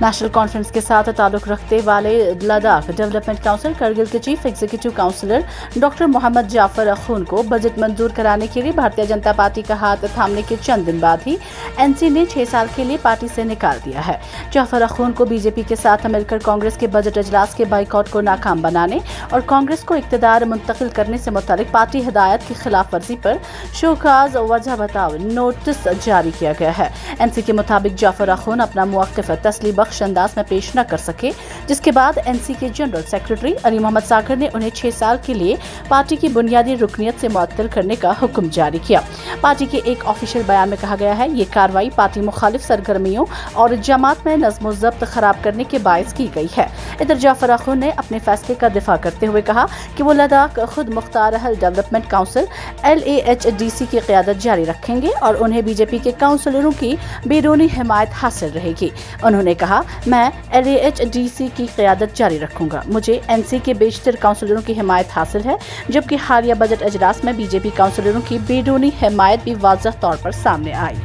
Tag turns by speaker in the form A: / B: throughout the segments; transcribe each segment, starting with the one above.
A: National conference के साथ ताल्लुक रखते वाले लद्दाख डेवलपमेंट काउंसिल करगिल के chief executive councillor doctor Mohammad Jafar Akhoon को बजट मंजूर कराने के लिए भारतीय जनता पार्टी का हाथ थामने के चंद दिन बाद ही एनसी ने 6 साल के लिए पार्टी से निकाल दिया है। जाफर अखून को बीजेपी के साथ मिलकर कांग्रेस के बजट इजलास के बाइकआउट को नाकाम बनाने और कांग्रेस को इक्तदार मुंतकिल करने से मुतालिक पार्टी हिदायत की खिलाफ वर्जी पर शोकाज वजह बताओ नोटिस जारी किया गया है। एनसी के मुताबिक जाफर अखून अपना मौक़िफ़ तसली बख्श अंदाज में पेश न कर सके, जिसके बाद एनसी के जनरल सेक्रेटरी अली मोहम्मद सागर ने उन्हें 6 साल के लिए पार्टी की बुनियादी रुकनियत से मुअत्तल करने का हुक्म जारी किया। पार्टी के एक ऑफिशियल बयान में कहा गया है, ये कार्रवाई पार्टी मुखालिफ सरगर्मियों और जमात में नज़्म ज़ब्त खराब करने के बायस की गई है। इधर जाफर अखून ने अपने फैसले का दिफा करते हुए कहा कि वो लद्दाख खुद मुख्तार हल डेवलपमेंट काउंसिल LAHDC की क़यादत जारी रखेंगे और उन्हें बीजेपी के काउंसलरों की बैरूनी हिमायत हासिल रहेगी। उन्होंने कहा, मैं LAHDC की क़यादत जारी रखूंगा। मुझे एनसी के बेशतर काउंसलरों की हिमायत हासिल है, जबकि हालिया बजट इजलास में बीजेपी काउंसलरों की बैरूनी हिमायत भी वाज़ह तौर पर सामने आई।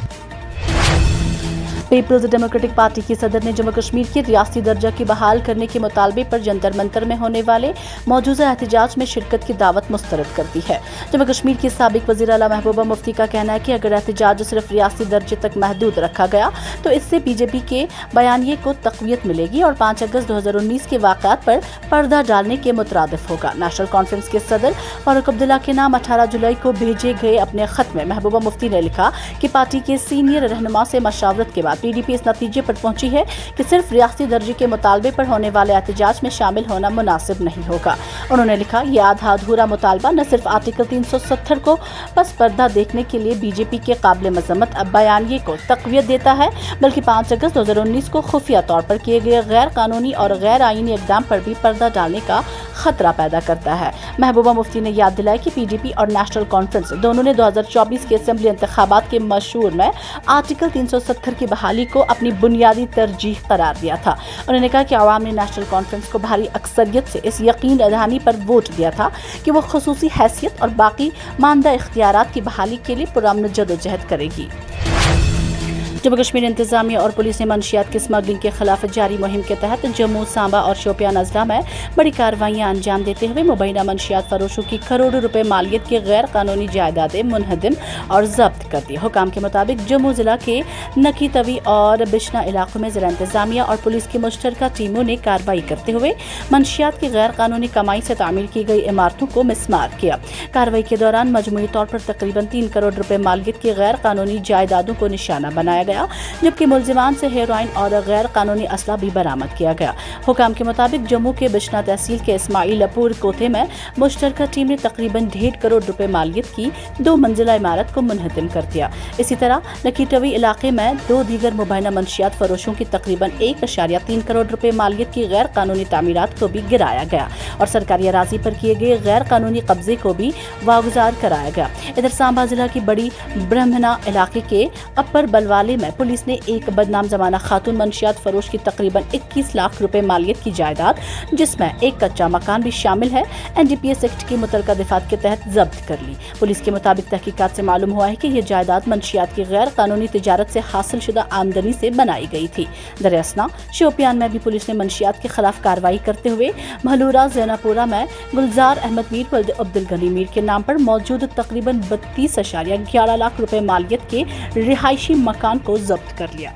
A: पीपल्स डेमोक्रेटिक पार्टी की सदर ने जम्मू कश्मीर के रियासती दर्जा की बहाल करने के मुतालबे पर जंतर मंतर में होने वाले मौजूदा एहतजाज में शिरकत की दावत मुस्तरद कर दी है। जम्मू कश्मीर की साबिक वज़ीर आला महबूबा मुफ्ती का कहना है कि अगर एहतजाज सिर्फ रियासती दर्जे तक महदूद रखा गया तो इससे बीजेपी के बयानिए को तक़वियत मिलेगी और 5 अगस्त 2019 के वाक़यात पर पर्दा डालने के मुतरादिफ होगा। नेशनल कॉन्फ्रेंस के सदर फारूक अब्दुल्ला के नाम 18 जुलाई को भेजे गए अपने खत में महबूबा मुफ्ती ने लिखा कि पार्टी के सीनियर रहनुमा से मशावरत के बाद PDP इस नतीजे पर पहुंची है कि सिर्फ रियासती दर्जे के मुतालबे पर होने वाले एहतजाज में शामिल होना मुनासिब नहीं होगा। उन्होंने लिखा, यह आधा अधूरा मुतालबा न सिर्फ आर्टिकल 370 को बस पर्दा देखने के लिए बीजेपी के काबिल मजम्मत बयानिए को तक़वियत देता है, बल्कि 5 अगस्त 2019 को खुफिया तौर पर किए गए गैर कानूनी और गैर आईनी इक़दाम पर भी पर्दा डालने का खतरा पैदा करता है। महबूबा मुफ्ती ने याद दिलाई कि PDP और नेशनल कॉन्फ्रेंस दोनों ने 2024 के असेंबली इंतखाबात के मशहूर में आर्टिकल 370 की बहाली को अपनी बुनियादी तरजीह करार दिया था। उन्होंने कहा कि आवाम ने नेशनल कॉन्फ्रेंस को भारी अक्सरियत से इस यकीन दहानी पर वोट दिया था कि वो खुसूसी हैसियत और बाकी मानदा इख्तियारात की बहाली के लिए पुरअमन जदोजहद करेगी। जम्मू कश्मीर इंतजामिया और पुलिस ने मंशियात की स्मगलिंग के खिलाफ जारी मुहिम के तहत जम्मू, सांबा और शोपियान अजला में बड़ी कार्रवाइयां अंजाम देते हुए मुबैना मंशियात फरोशों की करोड़ों रुपए मालियत की गैर कानूनी जायदादें मुनहदिम और जब्त कर दी। हुकाम के मुताबिक जम्मू जिला के नकी तवी और बिशना इलाकों में जिला इंतजामिया और पुलिस की मुश्तरका टीमों ने कार्रवाई करते हुए मंशियात की गैर कानूनी कमाई से तामीर की गई इमारतों को मिसमार किया। कार्रवाई के दौरान मजमूई तौर पर तकरीबन 3 करोड़ रुपए मालियत की गैर कानूनी जायदादों को निशाना बनाया गया, जबकि मुलजिमान से हेरोइन और गैर कानूनी असला भी बरामद किया गया। हुकाम के मुताबिक जम्मू के बिशना तहसील के इस्माइलपुर कोथे में मुश्तरका टीम ने तकरीबन 1.5 करोड़ रुपए मालियत की 2 मंजिला इमारत को मुनहदिम कर दिया। इसी तरह नकीटवी इलाके में 2 दीगर मुबैना मंशियात फरोशों की तकरीबन 1.3 करोड़ रुपए मालियत की गैर कानूनी तामीरात को भी गिराया गया और सरकारी अराजी पर किए गए गैर कानूनी कब्जे को भी वागुजार कराया गया। इधर सांबा जिला की बड़ी ब्रह्मना इलाके के अपर बलवाले में पुलिस ने एक बदनाम जमाना खातून मंशियात फरोश की तकरीबन 21 लाख रुपए मालियत की जायदाद, जिसमें एक कच्चा मकान भी शामिल है, NDPS एक्ट की मुतलका दिफात के तहत जब्त कर ली। पुलिस के मुताबिक तहकीकात से मालूम हुआ है कि यह जायदाद मंशियात की गैर कानूनी तिजारत से हासिल शुदा आमदनी से बनाई गई थी। दरअसल शोपियान में भी पुलिस ने मंशियात के खिलाफ कार्रवाई करते हुए महलूरा जैनापुरा में गुलजार अहमद मीर वल्द अब्दुल गनी मीर के नाम पर मौजूद तकरीबन 32.11 लाख रुपए मालियत के रिहायशी मकान को जब्त कर लिया।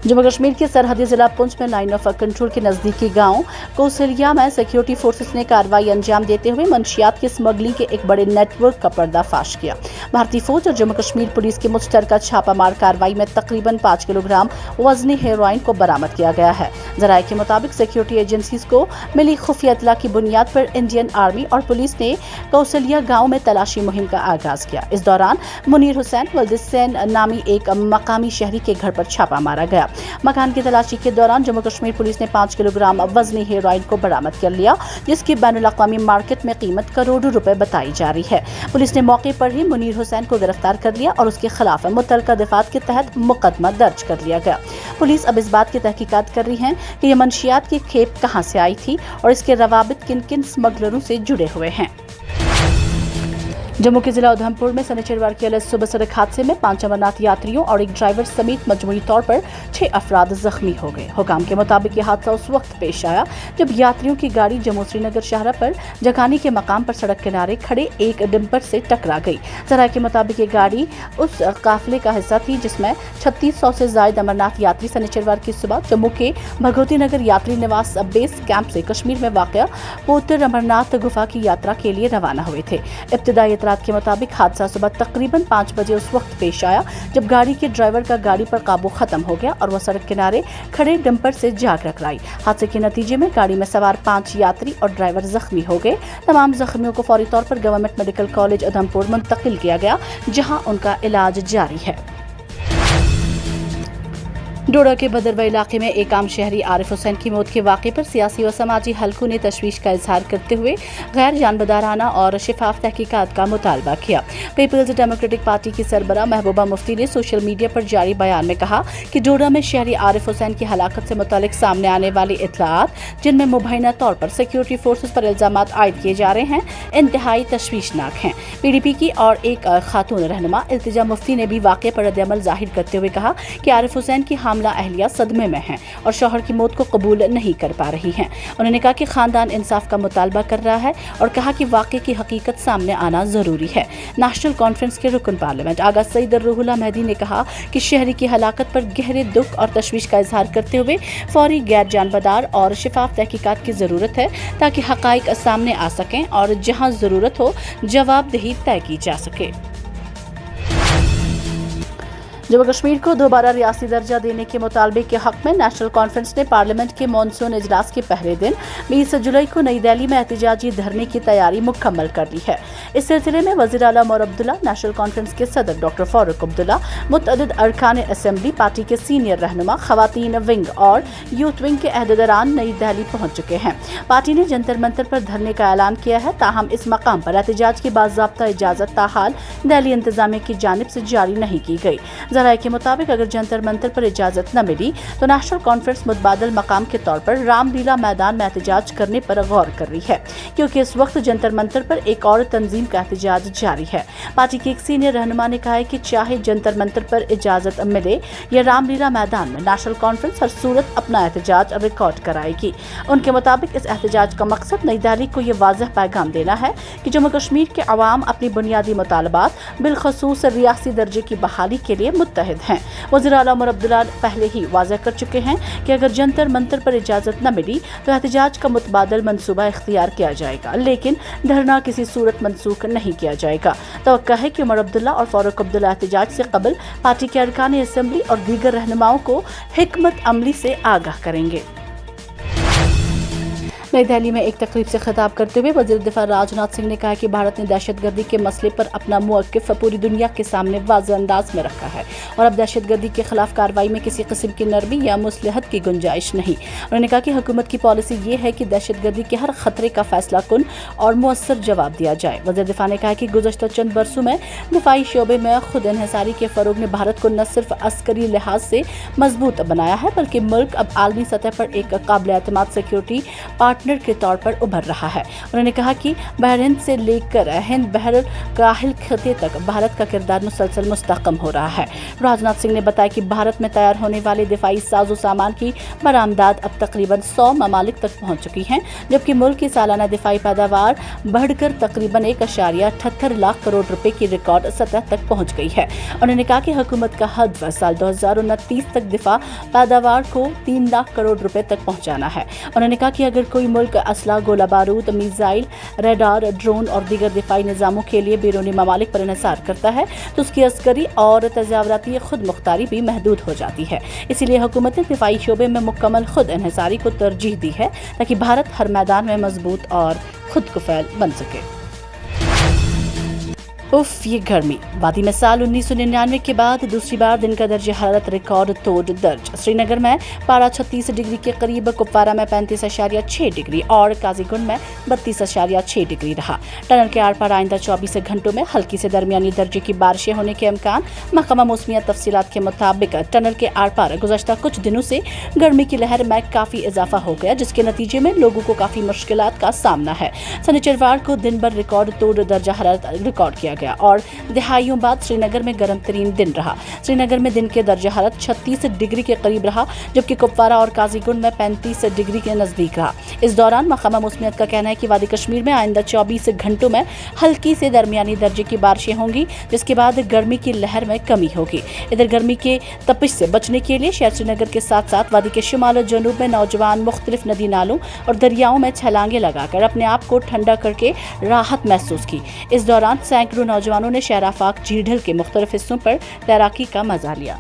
A: जम्मू कश्मीर के सरहदी जिला पुंछ में लाइन ऑफ कंट्रोल के नजदीकी गांव कौसलिया में सिक्योरिटी फोर्सेस ने कार्रवाई अंजाम देते हुए मंशियात की स्मगलिंग के एक बड़े नेटवर्क का पर्दाफाश किया। भारतीय फौज और जम्मू कश्मीर पुलिस की मुश्तरका छापामार कार्रवाई में तकरीबन 5 किलोग्राम वजनी हेरोइन को बरामद किया गया है। जराये के मुताबिक सिक्योरिटी एजेंसीज को मिली खुफिया इत्तला की बुनियाद पर इंडियन आर्मी और पुलिस ने कौसलिया गाँव में तलाशी मुहिम का आगाज किया। इस दौरान मुनीर हुसैन वल्दिसैन नामी एक मकामी शहरी के घर पर छापा मारा गया। मकान की तलाशी के दौरान जम्मू कश्मीर पुलिस ने 5 किलोग्राम वजनी हेरोइन को बरामद कर लिया, जिसकी बैनुल-अक़वामी मार्केट में कीमत करोड़ों रुपए बताई जा रही है। पुलिस ने मौके पर ही मुनीर हुसैन को गिरफ्तार कर लिया और उसके खिलाफ मुतलका दिफात के तहत मुकदमा दर्ज कर लिया गया। पुलिस अब इस बात की तहकीकात कर रही है कि यह मंशियात की खेप कहां से आई थी और इसके रवाबित किन किन स्मगलरों से जुड़े हुए हैं। जम्मू के जिला उधमपुर में शनिवार की अलग सुबह सड़क हादसे में 5 अमरनाथ यात्रियों और एक ड्राइवर समेत मजमूई तौर पर 6 अफराद जख्मी हो गए। हुकाम के मुताबिक यह हादसा उस वक्त पेश आया जब यात्रियों की गाड़ी जम्मू श्रीनगर शाहरा पर जकानी के मकाम पर सड़क किनारे खड़े एक डंपर से टकरा गई। जराये के मुताबिक ये गाड़ी उस काफिले का हिस्सा थी जिसमें 3600 से ज्यादा अमरनाथ यात्री शनिवार की सुबह जम्मू के भगवती नगर यात्री निवास बेस कैंप से कश्मीर में वाक़या पोतर अमरनाथ गुफा की यात्रा के लिए रवाना हुए थे। इब्तिदाई इतलात के मुताबिक हादसा सुबह तकरीबन 5 बजे उस वक्त पेश आया जब गाड़ी के ड्राइवर का गाड़ी पर काबू खत्म हो गया और वह सड़क किनारे खड़े डंपर से जा टकराई। हादसे के नतीजे में गाड़ी में सवार 5 यात्री और ड्राइवर जख्मी हो गए। तमाम जख्मियों को फौरी तौर पर गवर्नमेंट मेडिकल कॉलेज उधमपुर मुंतकिल किया गया जहां उनका इलाज जारी है। डोडा के बदरवा इलाके में एक आम शहरी आरिफ हुसैन की मौत के वाक़े पर सियासी व समाजी हलकों ने तशवीश का इजहार करते हुए गैर जानबदाराना और शिफाफ तहकीकात का मुतालबा किया। पीपल्स डेमोक्रेटिक पार्टी की सरबराह महबूबा मुफ्ती ने सोशल मीडिया पर जारी बयान में कहा कि डोडा में शहरी आरिफ हुसैन की हलाकत से मुतालिक सामने आने वाली इत्तलात जिनमें मुबैना तौर पर सिक्योरिटी फोर्सेस पर इल्जामात आयद किए जा रहे हैं इंतहाई तशवीशनाक हैं। PDP की और एक खातून रहनुमा इल्तिजा मुफ्ती ने भी वाक़े पर रद्द-ए-अमल जाहिर करते हुए कहा कि आरिफ हुसैन की अहलिया सदमे में हैं और शौहर की मौत को कबूल नहीं कर पा रही हैं। उन्होंने कहा कि खानदान इंसाफ का मुतालबा कर रहा है और कहा कि वाक़े की हकीकत सामने आना जरूरी है। नेशनल कॉन्फ्रेंस के रुकन पार्लियामेंट आगा सईद रुहुल्ला मेहदी ने कहा कि शहरी की हलाकत पर गहरे दुख और तशवीश का इजहार करते हुए फौरी गैर जानबदार और शिफाफ तहकीकात की जरूरत है ताकि हकाइक सामने आ सकें और जहां जरूरत हो जवाबदेही तय की जा सके। जम्मू कश्मीर को दोबारा रियासी दर्जा देने के मुतालबे के हक में नेशनल कॉन्फ्रेंस ने पार्लियामेंट के मानसून इजलास के पहले दिन 20 जुलाई को नई दिल्ली में एहतजाजी धरने की तैयारी मुकम्मल कर ली है। इस सिलसिले में वज़ीर आला उमर अब्दुल्ला, नेशनल कॉन्फ्रेंस के सदर डॉक्टर फारूक अब्दुल्ला, मुतअद्दिद अरकान असेंबली, पार्टी के सीनियर रहनुमा, खवातीन विंग और यूथ विंग के अहदेदारान नई दिल्ली पहुंच चुके हैं। पार्टी ने जंतर मंतर पर धरने का ऐलान किया है, ताहम इस मकाम पर एहतजाज की बाज़ाब्ता इजाज़त ताहाल दिल्ली इंतजामिया की जानिब से जारी नहीं की गई। ज़राए के मुताबिक अगर जंतर मंतर पर इजाजत न मिली तो नेशनल कॉन्फ्रेंस मुतबादल मकाम के तौर पर रामलीला मैदान में एहतजाज करने पर गौर कर रही है, क्योंकि इस वक्त जंतर मंतर पर एक और तंजीम का एहतजाज जारी है। पार्टी के एक सीनियर रहनुमा ने कहा है कि चाहे जंतर मंतर पर इजाजत मिले या रामलीला मैदान में, नेशनल कॉन्फ्रेंस हर सूरत अपना एहतजाज रिकॉर्ड कराएगी। उनके मुताबिक इस एहतजाज का मकसद नई दिल्ली को ये वाज़ेह पैगाम देना है कि जम्मू कश्मीर के अवाम अपनी बुनियादी मुतालबात बिलखसूस रियासी दर्जे की बहाली के लिए मुत्तहिद हैं। वज़ीर आला उमर अब्दुल्ला पहले ही वाज़ेह कर चुके हैं कि अगर जंतर मंतर पर इजाज़त न मिली तो एहतजाज का मुतबादल मंसूबा इख्तियार किया जाएगा, लेकिन धरना किसी सूरत मनसूख नहीं किया जाएगा। तवक्का है कि उमर अब्दुल्ला और फारूक अब्दुल्ला एहतजाज से कबल पार्टी के अरकान असेंबली और दीगर रहनुमाओं को हिकमत अमली से आगाह करेंगे। नई दिल्ली में एक तकरीब से खिताब करते हुए वज़ीर दिफा राजनाथ सिंह ने कहा कि भारत ने दहशतगर्दी के मसले पर अपना मौक़िफ़ पूरी दुनिया के सामने वाज़ेह अंदाज में रखा है और अब दहशतगर्दी के खिलाफ कार्रवाई में किसी किस्म की नरमी या मुसलहत की गुंजाइश नहीं। उन्होंने कहा कि हुकूमत की पॉलिसी ये है कि दहशतगर्दी के हर खतरे का फैसला कुन और मुअस्सर जवाब दिया जाए। वज़ीर दिफा ने कहा कि गुज़श्ता चंद बरसों में दिफाई शोबे में खुद इन्हिसारी के फ़रोग ने भारत को न सिर्फ अस्करी लिहाज से मजबूत बनाया है बल्कि मुल्क अब आलमी सतह पर एक काबिल एतमाद सिक्योरिटी पार्टनर के तौर पर उभर रहा है। उन्होंने कहा कि बहरीन से लेकर हिंद बहर काहिल खिते तक भारत का किरदार मुसलसल मुस्तहकम हो रहा है। राजनाथ सिंह ने बताया कि भारत में तैयार होने वाले दिफाई साजो सामान की बरामदात अब तकरीबन 100 ममालिक तक पहुंच चुकी हैं, जबकि मुल्क की सालाना दिफाई पैदावार बढ़कर तकरीबन 1.78 लाख करोड़ रुपए की रिकॉर्ड सतह तक पहुंच गई है। उन्होंने कहा कि हुकूमत का हदफ साल 2029 तक दिफा पैदावार को 3 लाख करोड़ रुपए तक पहुंचाना है। उन्होंने कहा कि अगर कोई मुल्क असला, गोला बारूद, मिसाइल, रेडार, ड्रोन और दीगर दिफाई निज़ामों के लिए बैरूनी ममालिक पर इन्हिसार करता है तो उसकी अस्करी और तजावराती खुद मुख्तारी भी महदूद हो जाती है। इसीलिए हुकूमत ने दिफाई शोबे में मुकम्मल खुद इन्हिसारी को तरजीह दी है ताकि भारत हर मैदान में मजबूत और खुद कुफैल बन सके। उफ ये गर्मी। वादी में साल 1999 के बाद दूसरी बार दिन का दर्ज हरारत रिकॉर्ड तोड़ दर्ज। श्रीनगर में पारा 36 डिग्री के करीब, कुपवारा में 35.6 डिग्री और काजीगुंड में 32.6 डिग्री रहा। टनल के आर पार आइंदा 24 घंटों में हल्की से दरमियानी दर्जे की बारिशें होने के इम्कान। महकमा मौसमियात तफसीलात के मुताबिक टनल के आर पार गुज़श्ता कुछ दिनों से गर्मी की लहर में काफ़ी इजाफा हो गया, जिसके नतीजे में लोगों को काफ़ी मुश्किलात का सामना है। शनिचरवार को दिन भर रिकॉर्ड तोड़ दर्जा हरारत रिकॉर्ड किया गया और दिहाइयों बाद श्रीनगर में गर्म तरीन दिन रहा। श्रीनगर में दिन के दर्जा हरारत 36 डिग्री के करीब रहा, जबकि कुपवारा और काजीगुंड में 35 डिग्री के नजदीक रहा। इस दौरान महकमा मौसमियात का कहना है कि वादी कश्मीर में आइंदा 24 घंटों में हल्की से दरमियानी दर्जे की बारिशें होंगी, जिसके बाद गर्मी की लहर में कमी होगी। इधर गर्मी के तपिश से बचने के लिए शहर श्रीनगर के साथ साथ वादी के शुमाल और जनूब में नौजवान मुख्तलिफ नदी नालों और दरियाओं में छलांगे लगाकर अपने आप को ठंडा करके राहत महसूस की। इस दौरान सैकड़ों नौजवानों ने शहराफाक झील के मुख्तलिफ हिस्सों पर तैराकी का मजा लिया।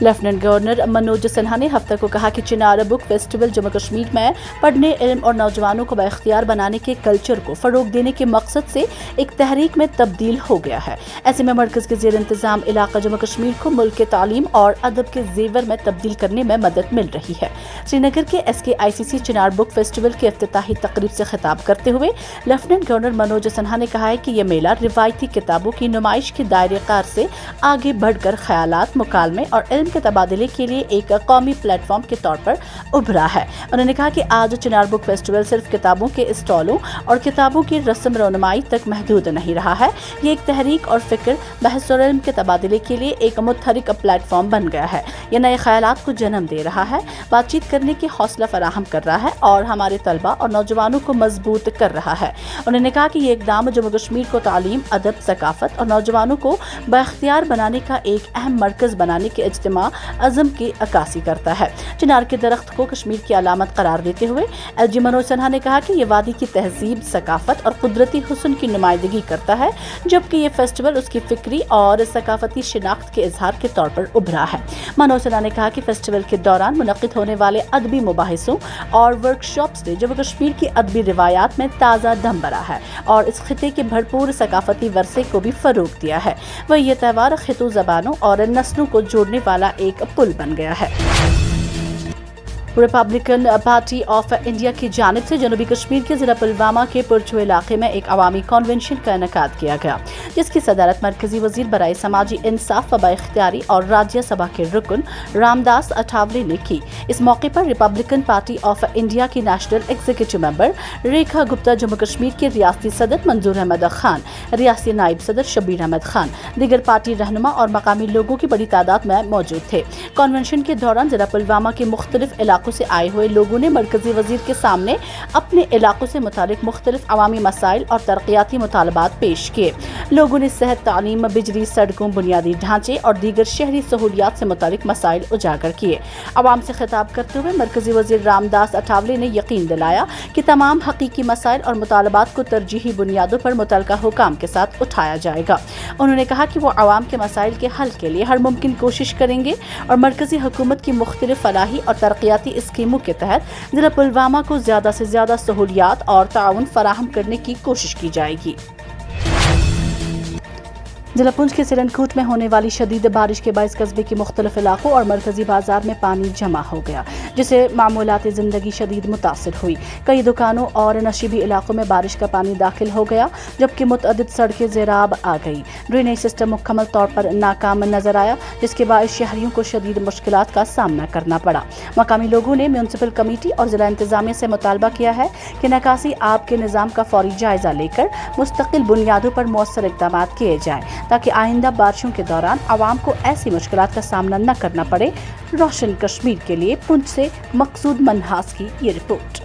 A: लेफ्टिनेंट गवर्नर मनोज सिन्हा ने हफ्ते को कहा कि चिनार बुक फेस्टिवल जम्मू कश्मीर में पढ़ने, इल्म और नौजवानों को बाइख्तियार बनाने के कल्चर को फ़रोग देने के मकसद से एक तहरीक में तब्दील हो गया है। ऐसे में मरकज़ के ज़ेर इंतज़ाम इलाका जम्मू कश्मीर को मुल्क के तालीम और अदब के जेवर में तब्दील करने में मदद मिल रही है। श्रीनगर के SKICC चिनार बुक फेस्टिवल के इफ्तिताही तकरीब से खिताब करते हुए लेफ्टिनेंट गवर्नर मनोज सिन्हा ने कहा है कि यह मेला रिवायती किताबों की नुमाइश के दायरे कार से आगे बढ़कर ख्यालात, मुकालमे और इल्म के तबादले के लिए एक कौमी प्लेटफॉर्म के तौर पर उभरा है। उन्होंने कहा कि आज चिनार बुक फेस्टिवल सिर्फ किताबों के स्टॉलों और किताबों की रस्म रोनुमाई तक महदूद नहीं रहा है। ये एक तहरीक और फिक्र, बहस और इल्म के तबादले के लिए एक मुतहरिक प्लेटफॉर्म बन गया है। ये नए ख्यालात को जन्म दे रहा है, बातचीत करने की हौसला फराहम कर रहा है और हमारे तलबा और नौजवानों को मजबूत कर रहा है। उन्होंने कहा कि ये इकदाम जम्मू कश्मीर को तालीम, अदब, सकाफत और नौजवानों को बाइख्तियार बनाने का एक अहम मरकज़ बनाने के इज्तिमा अज़म की अक्कासी करता है। चिनार के दरख्त को कश्मीर की अलामत करार देते हुए LG मनोज सिन्हा ने कहा कि ये वादी की तहजीब, सकाफत और कुदरती हुस्न की नुमाइंदगी करता है, जबकि ये फेस्टिवल उसकी फिक्री और सकाफती शिनाख्त के इजहार के तौर पर उभरा है। मनोज सिन्हा ने कहा कि फेस्टिवल के दौरान मुनक्किद होने वाले अदबी मुबाहिसों और वर्कशॉप्स ने जम्मू कश्मीर की अदबी रिवायात में ताज़ा दम भरा है और इस खिते के भरपूर सकाफती वरसे को भी फरोग दिया है। वही ये त्यौहार खितों, ज़बानों और नस्लों को जोड़ने वाला एक पुल बन गया है। रिपब्लिकन पार्टी ऑफ इंडिया की जानिब से जनूबी कश्मीर के ज़िला पुलवामा के पुरचू इलाके में एक अवामी कन्वेंशन का इनेकाद किया गया, जिसकी सदारत मरकजी वजीर बराए समाजी इंसाफ व बाइख्तियारी और राज्यसभा के रुकन रामदास अठावले ने की। इस मौके पर रिपब्लिकन पार्टी ऑफ इंडिया की national executive member Rekha Gupta, Jammu Kashmir के रियासती सदर मंजूर अहमद खान, रियासती नायब सदर शबीर अहमद खान, दीगर पार्टी रहनुमा और मकामी लोगों की बड़ी तादाद में मौजूद थे। कन्वेंशन के दौरान ज़िला पुलवामा के मुख्तलिफ इलाकों से आए हुए लोगों ने मरकजी वजीर के सामने अपने इलाकों से मुतालिक मुख्तलिफ अवामी मसाइल और तरक्याती मुतालबात पेश किए। लोगों ने सेहत, तालीम, बिजली, सड़कों, बुनियादी ढांचे और दीगर शहरी सहूलियात से मुतालिक मसाइल उजागर किए। अवाम से खिताब करते हुए मरकजी वजीर रामदास अठावले ने यकीन दिलाया कि तमाम हकीकी मसाइल और मुतालबात को तरजीही बुनियादों पर मुतलका हुकाम के साथ उठाया जाएगा। उन्होंने कहा कि वो अवाम के मसाइल के हल के लिए हर मुमकिन कोशिश करेंगे और मरकजी हुकूमत की मुख्तलिफ फलाही और तरक्याती स्कीमों के तहत जिला पुलवामा को ज्यादा से ज्यादा सहूलियात और ताउन फराहम करने की कोशिश की जाएगी। जिला पुंछ के सिरनकोट में होने वाली शदीद बारिश के बायस कस्बे के मुख्तलिफ इलाकों और मरकजी बाजार में पानी जमा हो गया, जिससे मामूलात ज़िंदगी शदीद मुतासिर हुई। कई दुकानों और नशीबी इलाकों में बारिश का पानी दाखिल हो गया, जबकि मुतअद्दिद सड़कें ज़ेराब आ गई। ड्रेनेज सिस्टम मुकम्मल तौर पर नाकाम नजर आया, जिसके बायस शहरियों को शदीद मुश्किलात का सामना करना पड़ा। मकामी लोगों ने म्यूनसिपल कमेटी और जिला इंतजामिया से मुतालबा किया है कि निकासी आब के निज़ाम का फौरी जायजा लेकर मुस्तकिल बुनियादों पर मौसर इक़दाम किए जाएँ, ताकि आइंदा बारिशों के दौरान आवाम को ऐसी मुश्किलात का सामना न करना पड़े। रोशन कश्मीर के लिए पुंछ से मकसूद मनहास की ये रिपोर्ट।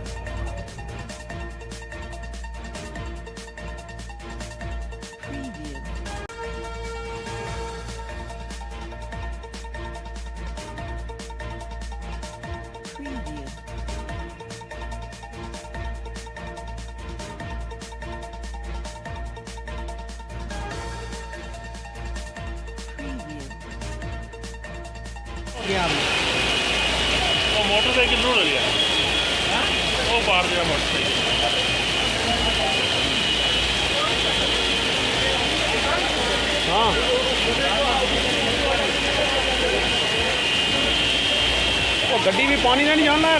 B: वो मोटरसाइकिल रोड लिया वो पार दिया मोटरसाइकिल
C: گڈی بھی پانی نہیں جاننا ہے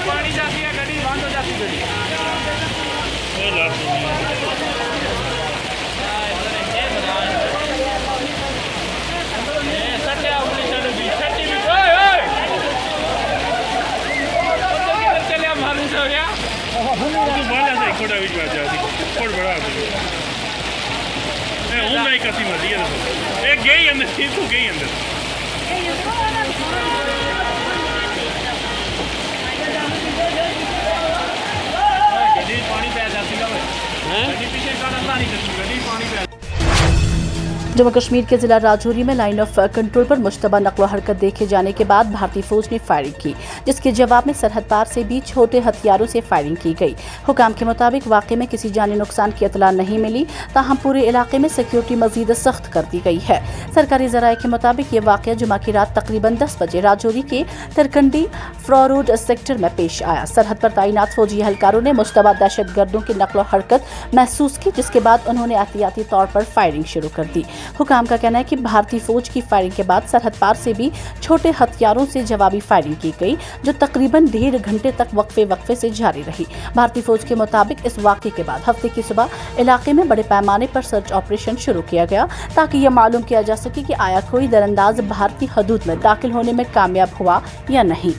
C: پانی جاتی ہے گڈی بند ہو جاتی گڈی
A: जम्मू कश्मीर के जिला राजौरी में लाइन ऑफ कंट्रोल पर मुश्तबा नकलो हरकत देखे जाने के बाद भारतीय फौज ने फायरिंग की, जिसके जवाब में सरहद पार से भी छोटे हथियारों से फायरिंग की गई। हुकाम के मुताबिक वाक़े में किसी जानी नुकसान की इतला नहीं मिली, ताहम पूरे इलाके में सिक्योरिटी मजीद सख्त कर दी गई है। सरकारी ज़राए के मुताबिक ये वाक़या जुमा की रात तकरीबन 10 बजे राजौरी के तरकंडी फ्रॉरोड सेक्टर में पेश आया। सरहद पर तैनात फौजी एहलकारों ने मुश्तबा दहशत गर्दों की नकलो हरकत महसूस की, जिसके बाद उन्होंने एहतियाती तौर पर फायरिंग शुरू कर दी। हुकाम का कहना है कि भारतीय फौज की फायरिंग के बाद सरहद पार से भी छोटे हथियारों से जवाबी फायरिंग की गई, जो तकरीबन 1.5 घंटे तक वक्फे से जारी रही। भारतीय फौज के मुताबिक इस वाक़े के बाद हफ्ते की सुबह इलाके में बड़े पैमाने पर सर्च ऑपरेशन शुरू किया गया, ताकि यह मालूम किया जा सके कि आया कोई दरअंदाज भारतीय हदूद में दाखिल होने में कामयाब हुआ या नहीं।